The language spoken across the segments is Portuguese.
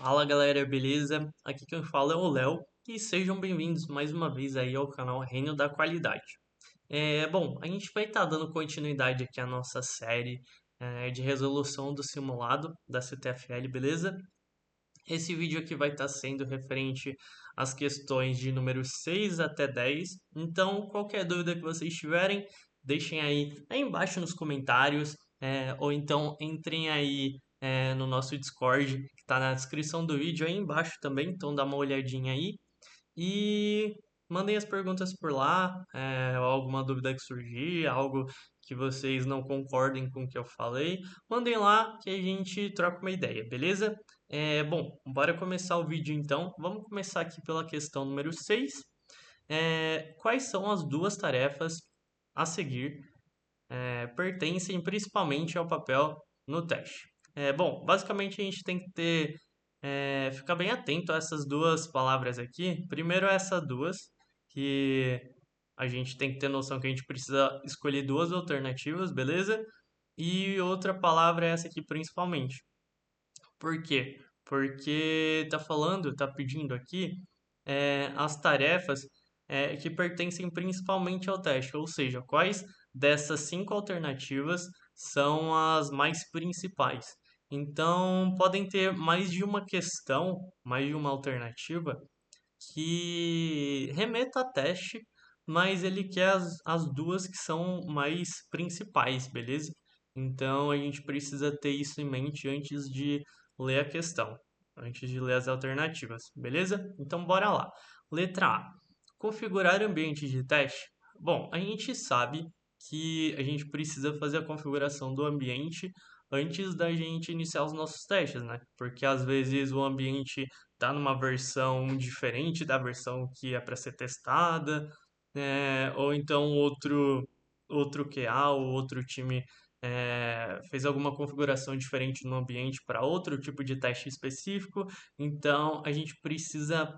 Fala galera, beleza? Aqui quem fala é o Léo e sejam bem-vindos mais uma vez aí ao canal Reino da Qualidade. Bom, a gente vai estar dando continuidade aqui à nossa série de resolução do simulado da CTFL, beleza? Esse vídeo aqui vai estar sendo referente às questões de número 6 até 10. Então, qualquer dúvida que vocês tiverem, deixem aí embaixo nos comentários, ou então entrem aí no nosso Discord, que está na descrição do vídeo aí embaixo também, então dá uma olhadinha aí. E mandem as perguntas por lá, alguma dúvida que surgir, algo que vocês não concordem com o que eu falei, mandem lá que a gente troca uma ideia, beleza? Bom, bora começar o vídeo então. Vamos começar aqui pela questão número 6. Quais são as duas tarefas a seguir pertencem principalmente ao papel no teste? Bom, basicamente a gente tem que ficar bem atento a essas duas palavras aqui. Primeiro, essas duas, que a gente tem que ter noção que a gente precisa escolher duas alternativas, beleza? E outra palavra é essa aqui principalmente. Por quê? Porque tá pedindo aqui as tarefas que pertencem principalmente ao teste, ou seja, quais dessas cinco alternativas são as mais principais. Então, podem ter mais de uma questão, mais de uma alternativa que remeta a teste, mas ele quer as duas que são mais principais, beleza? Então a gente precisa ter isso em mente antes de ler a questão, antes de ler as alternativas, beleza? Então bora lá. Letra A. Configurar ambiente de teste. Bom, a gente sabe que a gente precisa fazer a configuração do ambiente antes da gente iniciar os nossos testes, né? Porque às vezes o ambiente está numa versão diferente da versão que é para ser testada, ou então outro QA ou outro time fez alguma configuração diferente no ambiente para outro tipo de teste específico. Então a gente precisa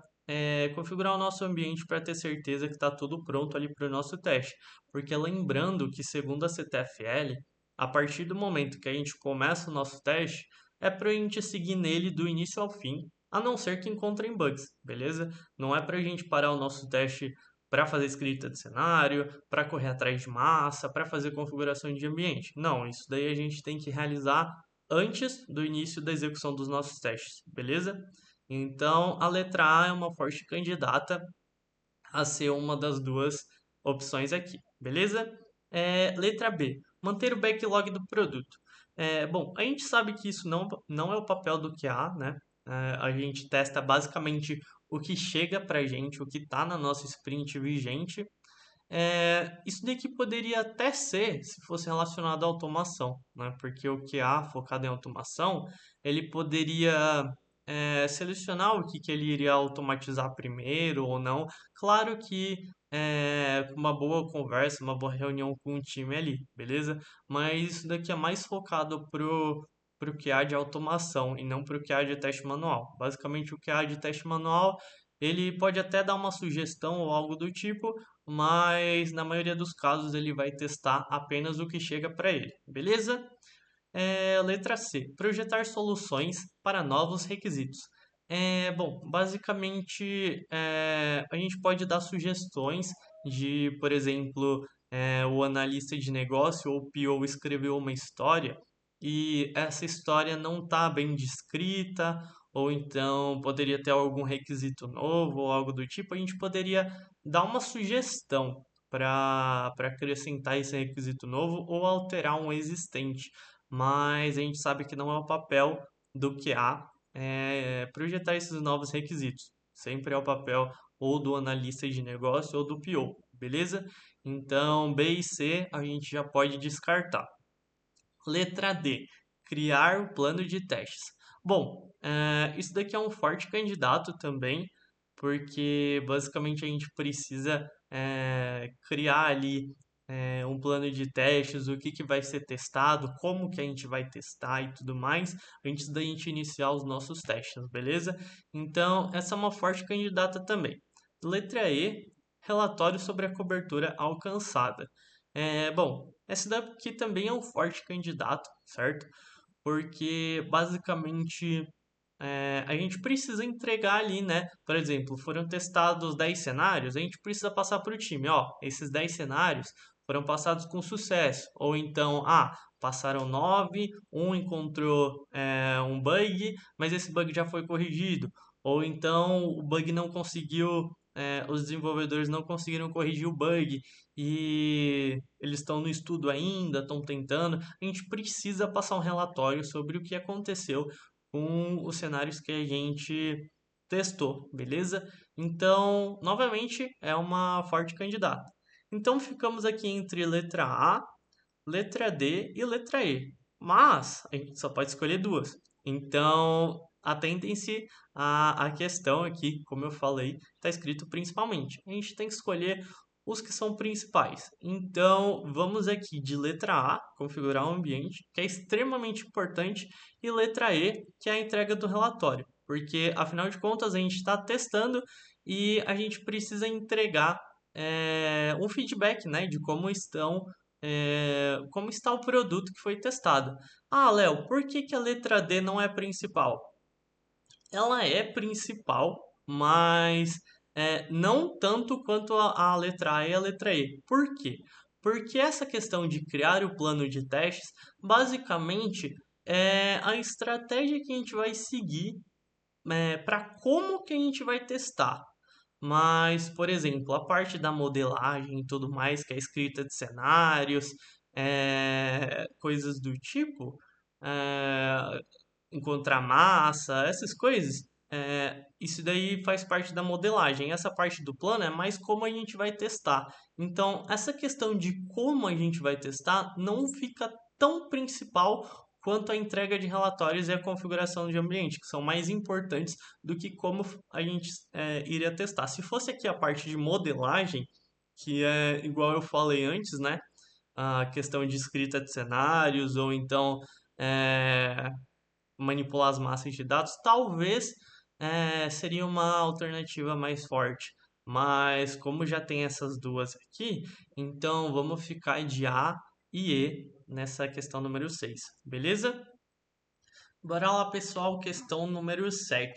configurar o nosso ambiente para ter certeza que está tudo pronto ali para o nosso teste. Porque lembrando que, segundo a CTFL, a partir do momento que a gente começa o nosso teste, é para a gente seguir nele do início ao fim, a não ser que encontrem bugs, beleza? Não é para a gente parar o nosso teste para fazer escrita de cenário, para correr atrás de massa, para fazer configuração de ambiente. Não, isso daí a gente tem que realizar antes do início da execução dos nossos testes, beleza? Então, a letra A é uma forte candidata a ser uma das duas opções aqui, beleza? Letra B, manter o backlog do produto. Bom, a gente sabe que isso não é o papel do QA, né? A gente testa basicamente o que chega para a gente, o que está na nossa sprint vigente. Isso daqui poderia até ser se fosse relacionado à automação, né? Porque o QA focado em automação, ele poderia selecionar o que ele iria automatizar primeiro ou não. Claro que com uma boa conversa, uma boa reunião com o time ali, beleza? Mas isso daqui é mais focado pro QA de automação e não pro QA de teste manual. Basicamente, o QA de teste manual ele pode até dar uma sugestão ou algo do tipo, mas na maioria dos casos ele vai testar apenas o que chega para ele, beleza? Letra C. Projetar soluções para novos requisitos. Bom, basicamente a gente pode dar sugestões de, por exemplo, o analista de negócio ou o PO escreveu uma história e essa história não está bem descrita, ou então poderia ter algum requisito novo ou algo do tipo, a gente poderia dar uma sugestão para acrescentar esse requisito novo ou alterar um existente, mas a gente sabe que não é o papel do QA projetar esses novos requisitos. Sempre é o papel ou do analista de negócio ou do PO, beleza? Então, B e C a gente já pode descartar. Letra D, criar o plano de testes. Bom, isso daqui é um forte candidato também, porque basicamente a gente precisa criar ali um plano de testes, o que, que vai ser testado, como que a gente vai testar e tudo mais, antes da gente iniciar os nossos testes, beleza? Então, essa é uma forte candidata também. Letra E, relatório sobre a cobertura alcançada. Bom, esse daqui também é um forte candidato, certo? Porque basicamente a gente precisa entregar ali, né? Por exemplo, foram testados 10 cenários, a gente precisa passar para o time, ó, esses 10 cenários foram passados com sucesso. Ou então, passaram 9, um encontrou um bug, mas esse bug já foi corrigido. Ou então o bug não conseguiu, os desenvolvedores não conseguiram corrigir o bug e eles estão no estudo ainda, estão tentando. A gente precisa passar um relatório sobre o que aconteceu com os cenários que a gente testou, beleza? Então, novamente, é uma forte candidata. Então, ficamos aqui entre letra A, letra D e letra E. Mas a gente só pode escolher duas. Então, atentem-se à questão aqui, como eu falei, está escrito principalmente. A gente tem que escolher os que são principais. Então, vamos aqui de letra A, configurar o ambiente, que é extremamente importante, e letra E, que é a entrega do relatório. Porque, afinal de contas, a gente está testando e a gente precisa entregar um feedback, né, de como está o produto que foi testado. Ah, Léo, por que que a letra D não é principal? Ela é principal, mas não tanto quanto a letra A e a letra E. Por quê? Porque essa questão de criar o plano de testes, basicamente, é a estratégia que a gente vai seguir para como que a gente vai testar. Mas, por exemplo, a parte da modelagem e tudo mais, que é escrita de cenários, coisas do tipo, é, encontrar massa, essas coisas, isso daí faz parte da modelagem. Essa parte do plano é mais como a gente vai testar. Então, essa questão de como a gente vai testar não fica tão principal quanto a entrega de relatórios e a configuração de ambiente, que são mais importantes do que como a gente iria testar. Se fosse aqui a parte de modelagem, que é igual eu falei antes, né? A questão de escrita de cenários, ou então é, manipular as massas de dados, talvez seria uma alternativa mais forte. Mas como já tem essas duas aqui, então vamos ficar de A e E nessa questão número 6, beleza? Bora lá, pessoal, questão número 7.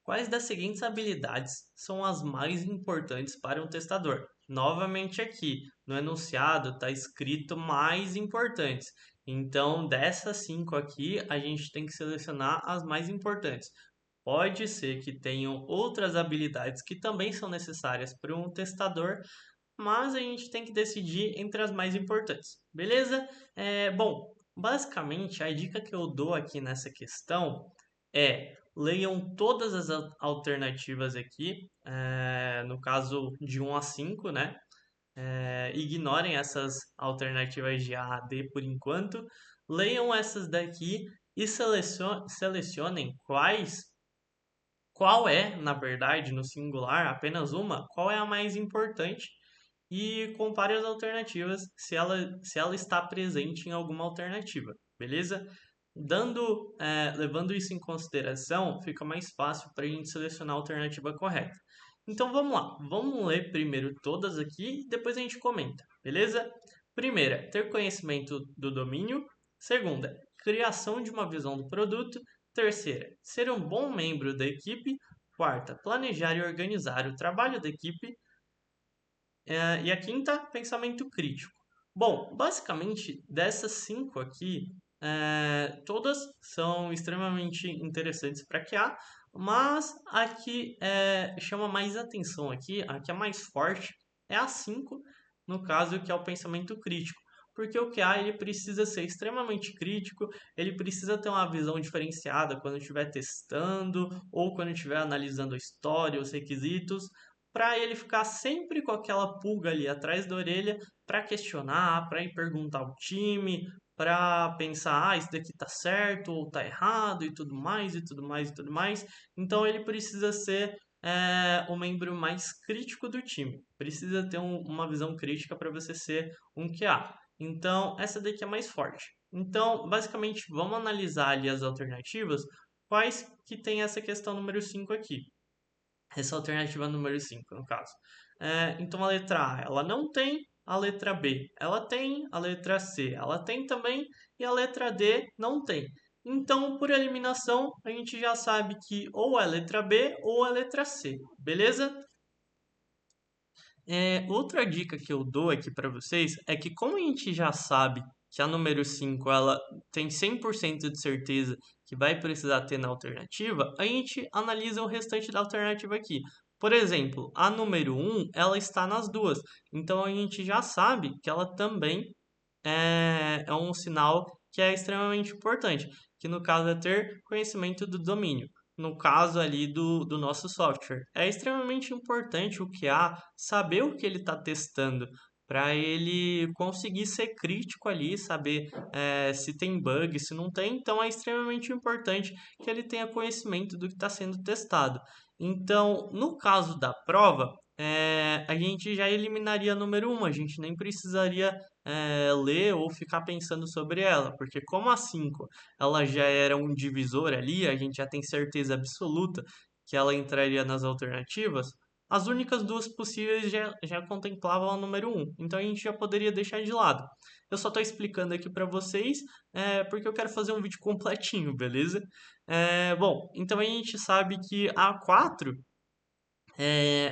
Quais das seguintes habilidades são as mais importantes para um testador? Novamente aqui, no enunciado está escrito mais importantes. Então, dessas 5 aqui, a gente tem que selecionar as mais importantes. Pode ser que tenham outras habilidades que também são necessárias para um testador, mas a gente tem que decidir entre as mais importantes, beleza? Bom, basicamente a dica que eu dou aqui nessa questão é leiam todas as alternativas aqui, no caso de 1 a 5, né? Ignorem essas alternativas de A a D por enquanto, leiam essas daqui e selecionem qual é, na verdade, no singular, apenas uma, qual é a mais importante e compare as alternativas se ela está presente em alguma alternativa, beleza? Levando isso em consideração, fica mais fácil para a gente selecionar a alternativa correta. Então vamos lá, vamos ler primeiro todas aqui e depois a gente comenta, beleza? Primeira, ter conhecimento do domínio. Segunda, criação de uma visão do produto. Terceira, ser um bom membro da equipe. Quarta, planejar e organizar o trabalho da equipe. E a quinta, pensamento crítico. Bom, basicamente, dessas 5 aqui, todas são extremamente interessantes para QA, mas a que chama mais atenção aqui, a que é mais forte, é a 5, no caso, que é o pensamento crítico. Porque o QA ele precisa ser extremamente crítico, ele precisa ter uma visão diferenciada quando estiver testando ou quando estiver analisando a história, os requisitos, para ele ficar sempre com aquela pulga ali atrás da orelha para questionar, para ir perguntar ao time, para pensar, isso daqui tá certo ou tá errado e tudo mais e tudo mais e tudo mais. Então ele precisa ser o membro mais crítico do time. Precisa ter uma visão crítica para você ser um QA. Então essa daqui é mais forte. Então, basicamente, vamos analisar ali as alternativas, quais que tem essa questão número 5 aqui. Essa alternativa número 5 no caso. Então a letra A, ela não tem, a letra B, ela tem, a letra C, ela tem também, e a letra D não tem. Então, por eliminação, a gente já sabe que ou é a letra B ou a letra C, beleza? Outra dica que eu dou aqui para vocês é que como a gente já sabe que a número 5 ela tem 100% de certeza que vai precisar ter na alternativa, a gente analisa o restante da alternativa aqui. Por exemplo, a número um ela está nas duas, então a gente já sabe que ela também é um sinal que é extremamente importante, que no caso é ter conhecimento do domínio. No caso ali do nosso software. É extremamente importante o QA saber o que ele está testando, para ele conseguir ser crítico ali, saber se tem bug, se não tem. Então é extremamente importante que ele tenha conhecimento do que está sendo testado. Então, no caso da prova, a gente já eliminaria a número um, a gente nem precisaria ler ou ficar pensando sobre ela, porque como a 5 ela já era um divisor ali, a gente já tem certeza absoluta que ela entraria nas alternativas, as únicas duas possíveis já contemplavam a número um, então a gente já poderia deixar de lado. Eu só estou explicando aqui para vocês porque eu quero fazer um vídeo completinho, beleza? Bom, então a gente sabe que a 4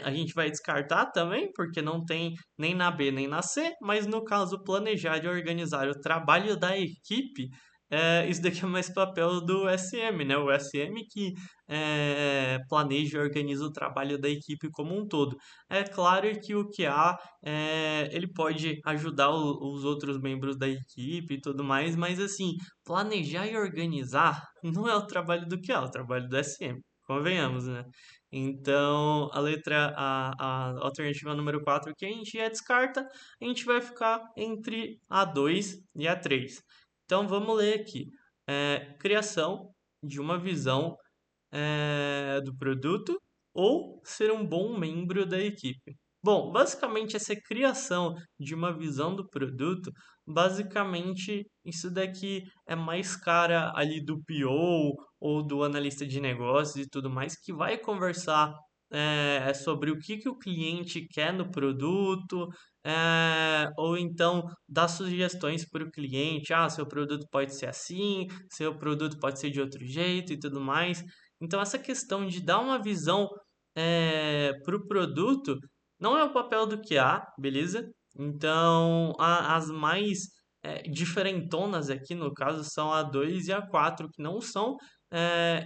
a gente vai descartar também, porque não tem nem na B nem na C, mas no caso, planejar e organizar o trabalho da equipe, isso daqui é mais papel do SM, né? O SM que planeja e organiza o trabalho da equipe como um todo. É claro que o QA ele pode ajudar os outros membros da equipe e tudo mais, mas assim, planejar e organizar não é o trabalho do QA, é o trabalho do SM. Convenhamos, né? Então, a alternativa número 4 que a gente já descarta, a gente vai ficar entre a 2 e a 3. Então, vamos ler aqui. Criação de uma visão do produto ou ser um bom membro da equipe. Bom, basicamente essa criação de uma visão do produto, basicamente isso daqui é mais cara ali do PO ou do analista de negócios e tudo mais, que vai conversar sobre o que o cliente quer no produto, ou então dar sugestões para o cliente, seu produto pode ser assim, seu produto pode ser de outro jeito e tudo mais. Então, essa questão de dar uma visão para o produto não é o papel do QA, beleza? Então, as mais diferentonas aqui, no caso, são a 2 e a 4 que não são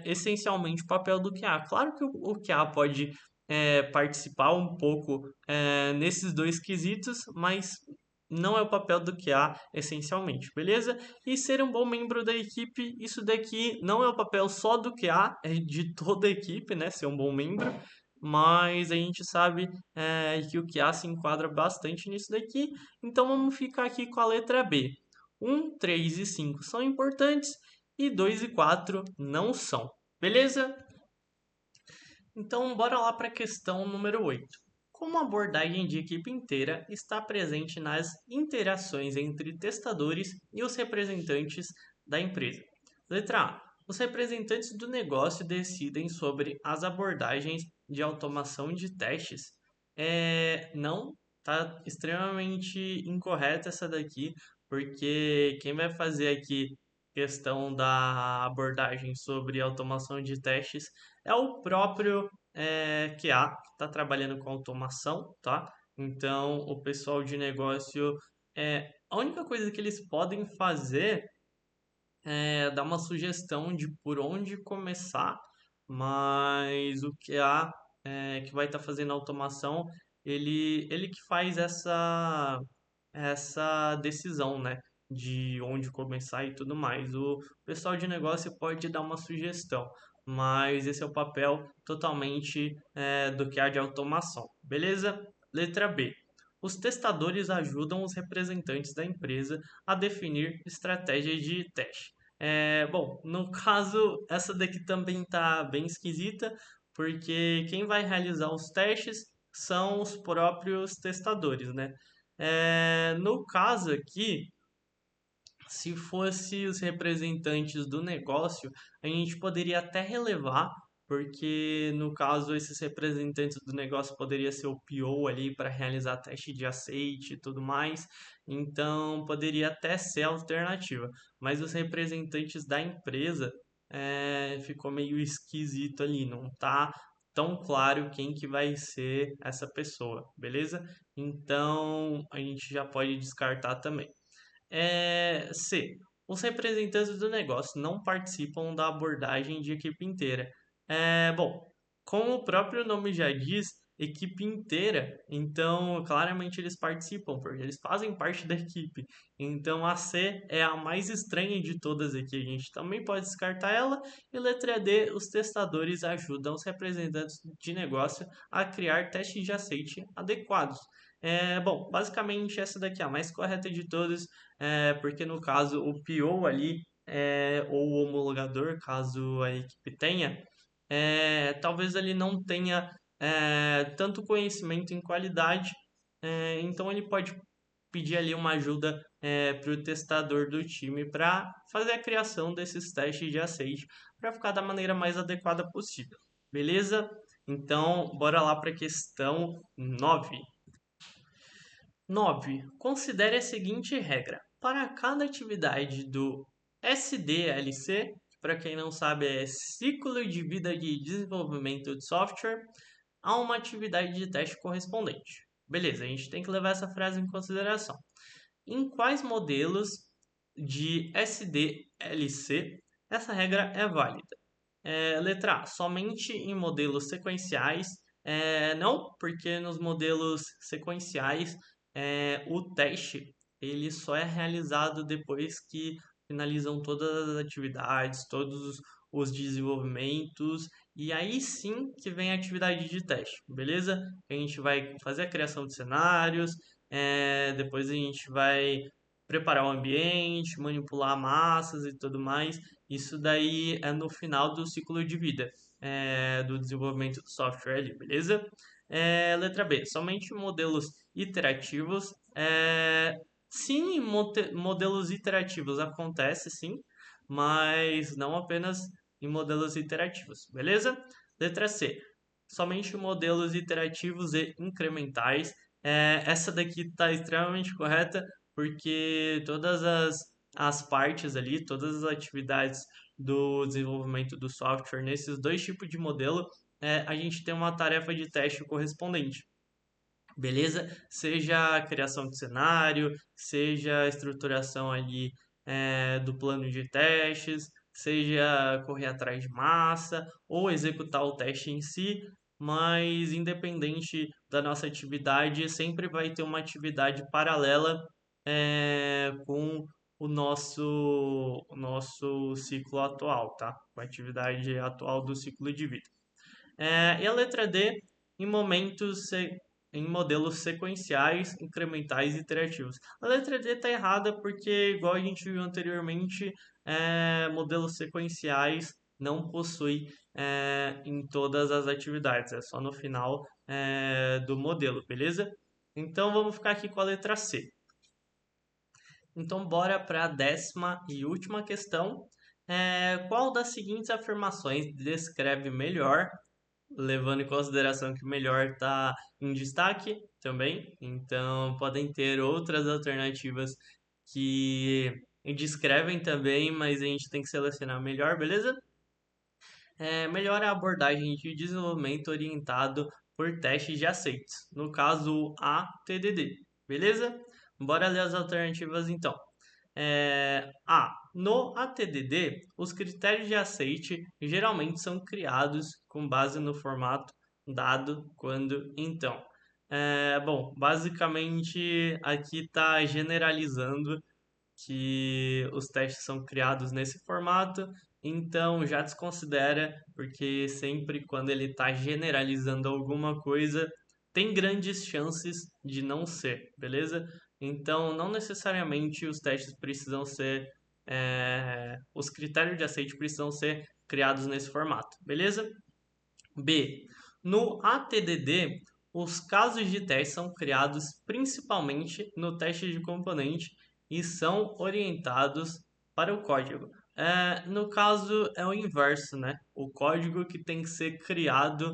essencialmente o papel do QA. Claro que o QA pode participar um pouco nesses dois quesitos, mas não é o papel do QA essencialmente, beleza? E ser um bom membro da equipe, isso daqui não é o papel só do QA, é de toda a equipe, né? Ser um bom membro, mas a gente sabe que o QA se enquadra bastante nisso daqui, então vamos ficar aqui com a letra B. 1, 3 e 5 são importantes e 2 e 4 não são, beleza? Então, bora lá para a questão número 8. Como a abordagem de equipe inteira está presente nas interações entre testadores e os representantes da empresa? Letra A. Os representantes do negócio decidem sobre as abordagens de automação de testes. Não, tá extremamente incorreta essa daqui, porque quem vai fazer aqui questão da abordagem sobre automação de testes é o próprio QA, que está trabalhando com automação, tá? Então, o pessoal de negócio, a única coisa que eles podem fazer é dar uma sugestão de por onde começar, mas o QA que vai estar fazendo a automação, ele que faz essa decisão, né? De onde começar e tudo mais. O pessoal de negócio pode dar uma sugestão, mas esse é o papel totalmente do que há de automação. Beleza? Letra B. Os testadores ajudam os representantes da empresa a definir estratégias de teste. Bom, no caso, essa daqui também está bem esquisita, porque quem vai realizar os testes são os próprios testadores, né? No caso aqui, se fosse os representantes do negócio, a gente poderia até relevar, porque no caso esses representantes do negócio poderia ser o PO ali para realizar teste de aceite e tudo mais, então poderia até ser alternativa, mas os representantes da empresa ficou meio esquisito ali, não tá tão claro quem que vai ser essa pessoa, beleza? Então a gente já pode descartar também. C. Os representantes do negócio não participam da abordagem de equipe inteira. Bom, como o próprio nome já diz, equipe inteira, então claramente eles participam, porque eles fazem parte da equipe. Então a C é a mais estranha de todas aqui, a gente também pode descartar ela. E letra D, os testadores ajudam os representantes de negócio a criar testes de aceite adequados. Bom, basicamente essa daqui é a mais correta de todas, porque no caso o PO ali, ou o homologador, caso a equipe tenha, talvez ele não tenha tanto conhecimento em qualidade, então ele pode pedir ali uma ajuda para o testador do time para fazer a criação desses testes de aceite para ficar da maneira mais adequada possível. Beleza? Então, bora lá para a questão 9. 9. Considere a seguinte regra. Para cada atividade do SDLC, que para quem não sabe é Ciclo de Vida de Desenvolvimento de Software, há uma atividade de teste correspondente. Beleza, a gente tem que levar essa frase em consideração. Em quais modelos de SDLC essa regra é válida? Letra A, somente em modelos sequenciais. Não, porque nos modelos sequenciais o teste ele só é realizado depois que finalizam todas as atividades, todos os desenvolvimentos, e aí sim que vem a atividade de teste, beleza? A gente vai fazer a criação de cenários, depois a gente vai preparar o ambiente, manipular massas e tudo mais. Isso daí é no final do ciclo de vida do desenvolvimento do software ali, beleza? Letra B, somente modelos iterativos. Sim, modelos iterativos acontece sim, mas não apenas em modelos iterativos, beleza? Letra C, somente modelos iterativos e incrementais. Essa daqui está extremamente correta, porque todas as partes ali, todas as atividades do desenvolvimento do software nesses dois tipos de modelo, a gente tem uma tarefa de teste correspondente. Beleza? Seja a criação de cenário, seja a estruturação ali do plano de testes, seja correr atrás de massa ou executar o teste em si, mas independente da nossa atividade, sempre vai ter uma atividade paralela com o nosso ciclo atual, tá? Com a atividade atual do ciclo de vida. E a letra D, em em modelos sequenciais, incrementais e iterativos. A letra D está errada porque, igual a gente viu anteriormente, modelos sequenciais não possui em todas as atividades, é só no final do modelo, beleza? Então vamos ficar aqui com a letra C. Então bora para a 10ª e última questão. Qual das seguintes afirmações descreve melhor, levando em consideração que o melhor está em destaque também, então podem ter outras alternativas que descrevem também, mas a gente tem que selecionar melhor, beleza? Melhor a abordagem de desenvolvimento orientado por testes de aceites, no caso ATDD, beleza? Bora ler as alternativas então. A. No ATDD, os critérios de aceite geralmente são criados com base no formato dado, quando, então. Bom, basicamente aqui está generalizando que os testes são criados nesse formato, então já desconsidera, porque sempre quando ele está generalizando alguma coisa, tem grandes chances de não ser, beleza? Então, não necessariamente os testes precisam ser, os critérios de aceite precisam ser criados nesse formato, beleza? B. No ATDD, os casos de teste são criados principalmente no teste de componente e são orientados para o código. No caso, é o inverso, né? O código que tem que ser criado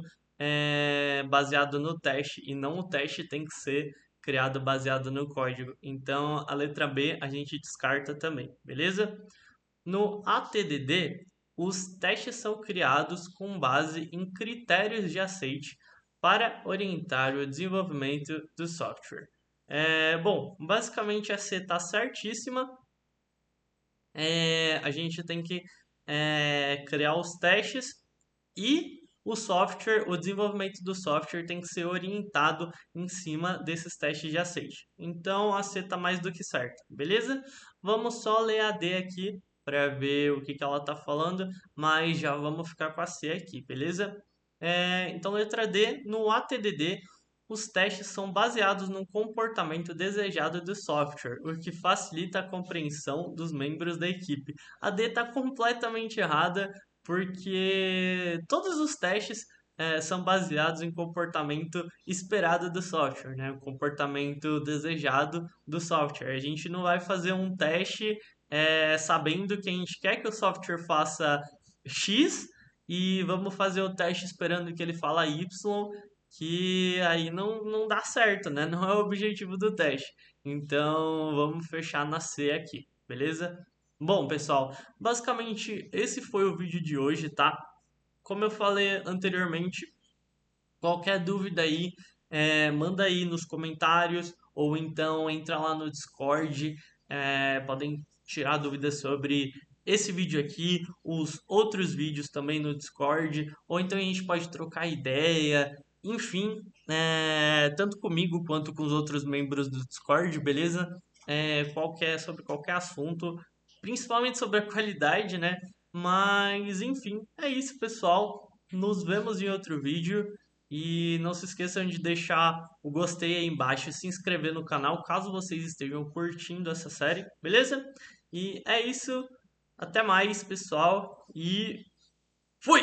baseado no teste, e não o teste tem que ser criado baseado no código. Então, a letra B a gente descarta também, beleza? No ATDD, os testes são criados com base em critérios de aceite para orientar o desenvolvimento do software. Bom, basicamente a C está certíssima. A gente tem que criar os testes e o desenvolvimento do software tem que ser orientado em cima desses testes de aceite. Então a C está mais do que certa, beleza? Vamos só ler a D aqui para ver o que ela está falando, mas já vamos ficar com a C aqui, beleza? Então, letra D, no ATDD, os testes são baseados no comportamento desejado do software, o que facilita a compreensão dos membros da equipe. A D está completamente errada, porque todos os testes são baseados em comportamento esperado do software, né? O comportamento desejado do software. A gente não vai fazer um teste sabendo que a gente quer que o software faça X e vamos fazer o teste esperando que ele fala Y, que aí não dá certo, né? Não é o objetivo do teste. Então vamos fechar na C aqui, beleza? Bom, pessoal, basicamente esse foi o vídeo de hoje, tá? Como eu falei anteriormente, qualquer dúvida aí, manda aí nos comentários ou então entra lá no Discord. Podem tirar dúvidas sobre esse vídeo aqui, os outros vídeos também no Discord, ou então a gente pode trocar ideia, enfim, tanto comigo quanto com os outros membros do Discord, beleza? Sobre qualquer assunto, principalmente sobre a qualidade, né? Mas enfim, é isso, pessoal. Nos vemos em outro vídeo. E não se esqueçam de deixar o gostei aí embaixo e se inscrever no canal caso vocês estejam curtindo essa série, beleza? E é isso. Até mais, pessoal. E fui!